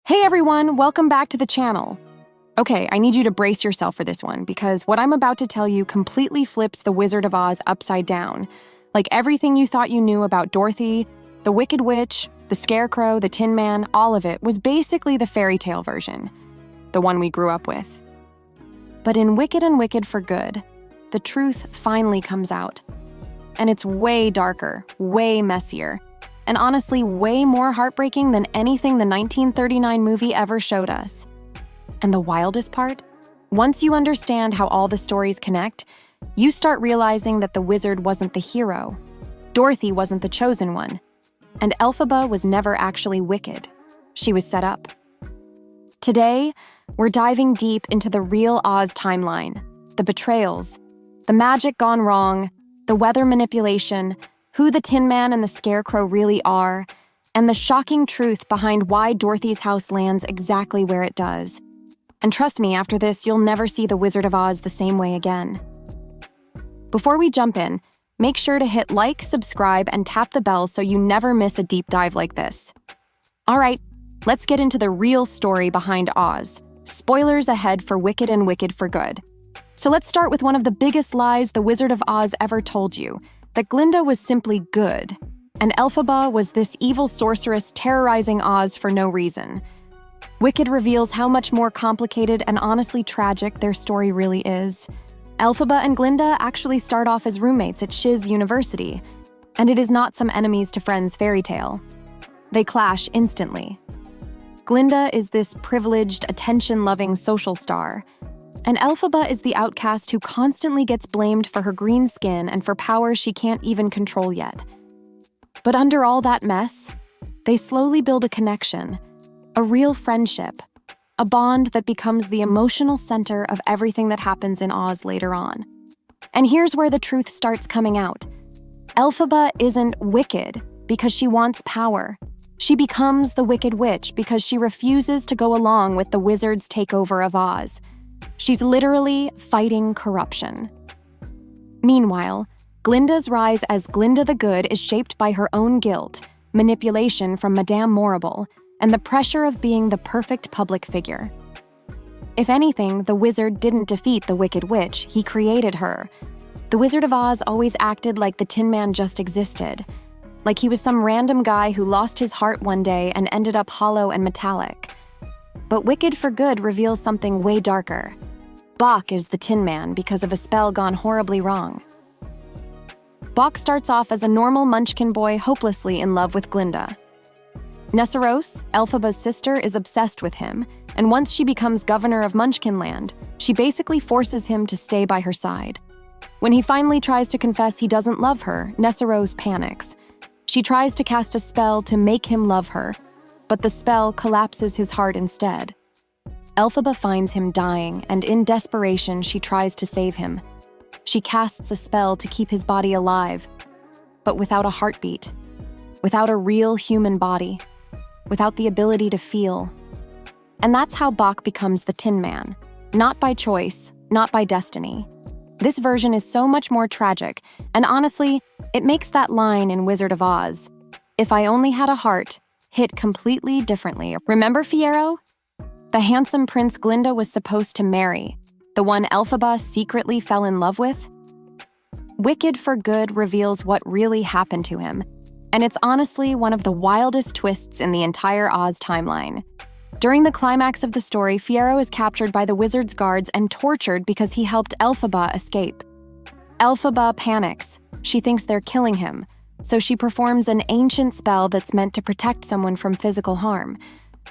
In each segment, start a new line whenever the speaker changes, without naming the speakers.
Hey everyone, welcome back to the channel. Okay, I need you to brace yourself for this one because what I'm about to tell you completely flips the Wizard of Oz upside down. Like everything you thought you knew about Dorothy, the Wicked Witch, the Scarecrow, the Tin Man, all of it was basically the fairy tale version, the one we grew up with. But in Wicked and Wicked for Good, the truth finally comes out. And it's way darker, way messier, and honestly way more heartbreaking than anything the 1939 movie ever showed us. And the wildest part? Once you understand how all the stories connect, you start realizing that the wizard wasn't the hero, Dorothy wasn't the chosen one, and Elphaba was never actually wicked. She was set up. Today, we're diving deep into the real Oz timeline, the betrayals, the magic gone wrong, the weather manipulation, who the Tin Man and the Scarecrow really are, and the shocking truth behind why Dorothy's house lands exactly where it does. And trust me, after this, you'll never see the Wizard of Oz the same way again. Before we jump in, make sure to hit like, subscribe, and tap the bell so you never miss a deep dive like this. All right, let's get into the real story behind Oz. Spoilers ahead for Wicked and Wicked for Good. So let's start with one of the biggest lies the Wizard of Oz ever told you, that Glinda was simply good, and Elphaba was this evil sorceress terrorizing Oz for no reason. Wicked reveals how much more complicated and honestly tragic their story really is. Elphaba and Glinda actually start off as roommates at Shiz University, and it is not some enemies to friends fairy tale. They clash instantly. Glinda is this privileged, attention-loving social star, and Elphaba is the outcast who constantly gets blamed for her green skin and for powers she can't even control yet. But under all that mess, they slowly build a connection, a real friendship, a bond that becomes the emotional center of everything that happens in Oz later on. And here's where the truth starts coming out. Elphaba isn't wicked because she wants power. She becomes the Wicked Witch because she refuses to go along with the wizard's takeover of Oz. She's literally fighting corruption. Meanwhile, Glinda's rise as Glinda the Good is shaped by her own guilt, manipulation from Madame Morrible, and the pressure of being the perfect public figure. If anything, the wizard didn't defeat the Wicked Witch, he created her. The Wizard of Oz always acted like the Tin Man just existed, like he was some random guy who lost his heart one day and ended up hollow and metallic. But Wicked for Good reveals something way darker. Boq is the Tin Man because of a spell gone horribly wrong. Boq starts off as a normal Munchkin boy hopelessly in love with Glinda. Nessarose, Elphaba's sister, is obsessed with him, and once she becomes governor of Munchkinland, she basically forces him to stay by her side. When he finally tries to confess he doesn't love her, Nessarose panics. She tries to cast a spell to make him love her, but the spell collapses his heart instead. Elphaba finds him dying, and in desperation, she tries to save him. She casts a spell to keep his body alive, but without a heartbeat, without a real human body, without the ability to feel. And that's how Boq becomes the Tin Man, not by choice, not by destiny. This version is so much more tragic, and honestly, it makes that line in Wizard of Oz, "If I only had a heart," hit completely differently. Remember Fiyero? The handsome prince Glinda was supposed to marry, the one Elphaba secretly fell in love with? Wicked for Good reveals what really happened to him, and it's honestly one of the wildest twists in the entire Oz timeline. During the climax of the story, Fiyero is captured by the wizard's guards and tortured because he helped Elphaba escape. Elphaba panics. She thinks they're killing him, so she performs an ancient spell that's meant to protect someone from physical harm.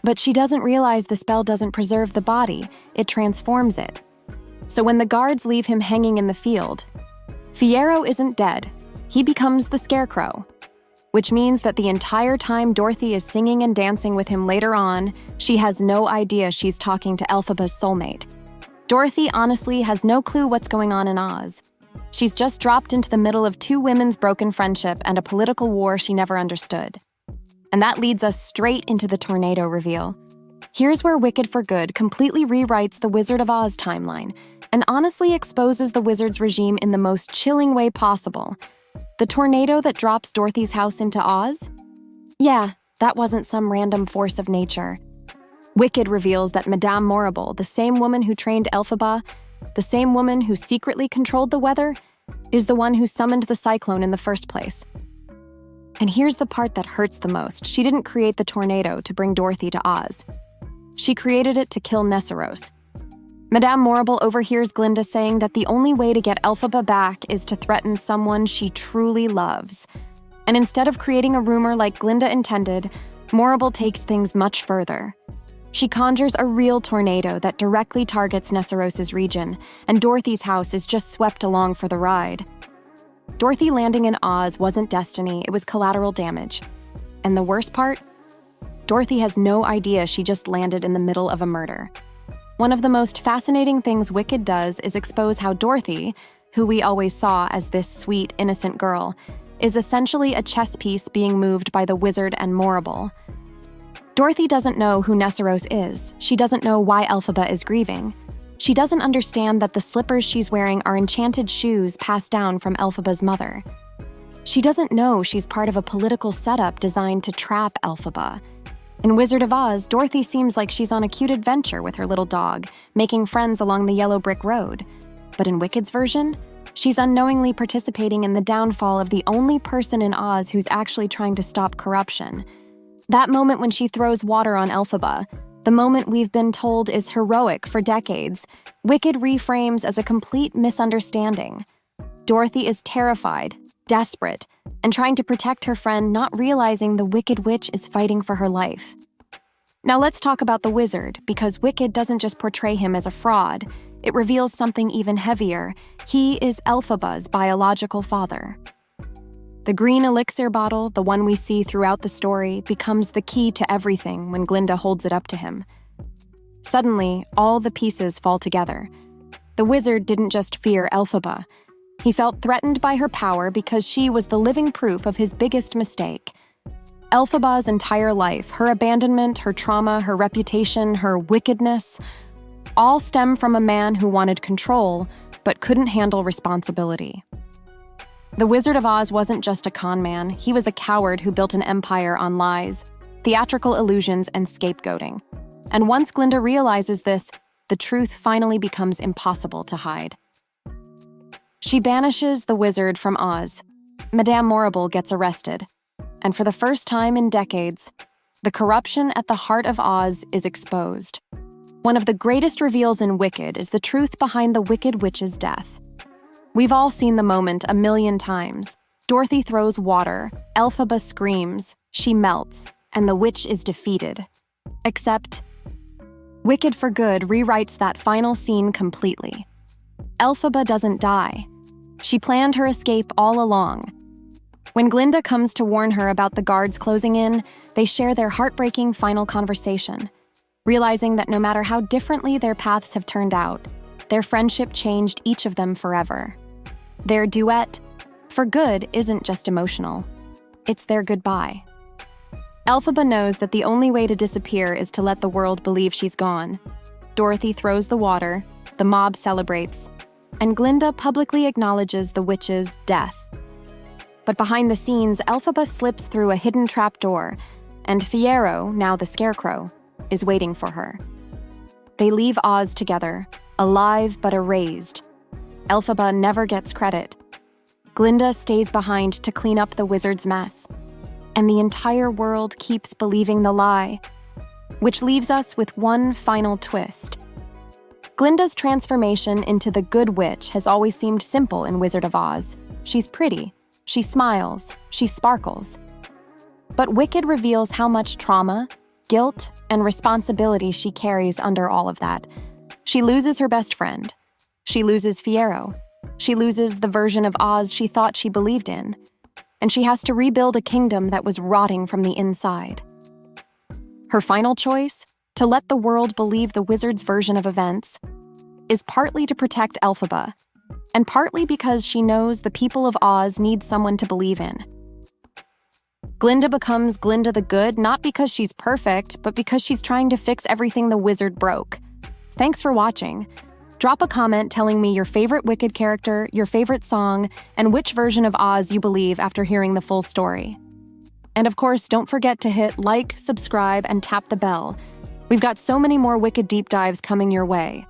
But she doesn't realize the spell doesn't preserve the body, it transforms it. So when the guards leave him hanging in the field, Fiyero isn't dead, he becomes the Scarecrow. Which means that the entire time Dorothy is singing and dancing with him later on, she has no idea she's talking to Elphaba's soulmate. Dorothy honestly has no clue what's going on in Oz. She's just dropped into the middle of two women's broken friendship and a political war she never understood. And that leads us straight into the tornado reveal. Here's where Wicked for Good completely rewrites the Wizard of Oz timeline and honestly exposes the wizard's regime in the most chilling way possible. The tornado that drops Dorothy's house into Oz? Yeah, that wasn't some random force of nature. Wicked reveals that Madame Morrible, the same woman who trained Elphaba, the same woman who secretly controlled the weather, is the one who summoned the cyclone in the first place. And here's the part that hurts the most. She didn't create the tornado to bring Dorothy to Oz. She created it to kill Nessarose. Madame Morrible overhears Glinda saying that the only way to get Elphaba back is to threaten someone she truly loves. And instead of creating a rumor like Glinda intended, Morrible takes things much further. She conjures a real tornado that directly targets Nessarose's region, and Dorothy's house is just swept along for the ride. Dorothy landing in Oz wasn't destiny, it was collateral damage. And the worst part? Dorothy has no idea she just landed in the middle of a murder. One of the most fascinating things Wicked does is expose how Dorothy, who we always saw as this sweet, innocent girl, is essentially a chess piece being moved by the wizard and Morrible. Dorothy doesn't know who Nessarose is. She doesn't know why Elphaba is grieving. She doesn't understand that the slippers she's wearing are enchanted shoes passed down from Elphaba's mother. She doesn't know she's part of a political setup designed to trap Elphaba. In Wizard of Oz, Dorothy seems like she's on a cute adventure with her little dog, making friends along the yellow brick road. But in Wicked's version, she's unknowingly participating in the downfall of the only person in Oz who's actually trying to stop corruption. That moment when she throws water on Elphaba, the moment we've been told is heroic for decades, Wicked reframes as a complete misunderstanding. Dorothy is terrified, desperate, and trying to protect her friend, not realizing the Wicked Witch is fighting for her life. Now let's talk about the wizard, because Wicked doesn't just portray him as a fraud, it reveals something even heavier. He is Elphaba's biological father. The green elixir bottle, the one we see throughout the story, becomes the key to everything when Glinda holds it up to him. Suddenly, all the pieces fall together. The wizard didn't just fear Elphaba. He felt threatened by her power because she was the living proof of his biggest mistake. Elphaba's entire life, her abandonment, her trauma, her reputation, her wickedness, all stem from a man who wanted control but couldn't handle responsibility. The Wizard of Oz wasn't just a con man, he was a coward who built an empire on lies, theatrical illusions, and scapegoating. And once Glinda realizes this, the truth finally becomes impossible to hide. She banishes the wizard from Oz. Madame Morrible gets arrested. And for the first time in decades, the corruption at the heart of Oz is exposed. One of the greatest reveals in Wicked is the truth behind the Wicked Witch's death. We've all seen the moment a million times. Dorothy throws water, Elphaba screams, she melts, and the witch is defeated. Except, Wicked for Good rewrites that final scene completely. Elphaba doesn't die. She planned her escape all along. When Glinda comes to warn her about the guards closing in, they share their heartbreaking final conversation, realizing that no matter how differently their paths have turned out, their friendship changed each of them forever. Their duet, For Good, isn't just emotional. It's their goodbye. Elphaba knows that the only way to disappear is to let the world believe she's gone. Dorothy throws the water, the mob celebrates, and Glinda publicly acknowledges the witch's death. But behind the scenes, Elphaba slips through a hidden trapdoor, and Fiyero, now the Scarecrow, is waiting for her. They leave Oz together, alive but erased. Elphaba never gets credit. Glinda stays behind to clean up the wizard's mess. And the entire world keeps believing the lie, which leaves us with one final twist. Glinda's transformation into the Good Witch has always seemed simple in Wizard of Oz. She's pretty, she smiles, she sparkles. But Wicked reveals how much trauma, guilt, and responsibility she carries under all of that. She loses her best friend. She loses Fiyero. She loses the version of Oz she thought she believed in. And she has to rebuild a kingdom that was rotting from the inside. Her final choice, to let the world believe the wizard's version of events, is partly to protect Elphaba, and partly because she knows the people of Oz need someone to believe in. Glinda becomes Glinda the Good not because she's perfect, but because she's trying to fix everything the wizard broke. Thanks for watching. Drop a comment telling me your favorite Wicked character, your favorite song, and which version of Oz you believe after hearing the full story. And of course, don't forget to hit like, subscribe, and tap the bell. We've got so many more Wicked Deep Dives coming your way.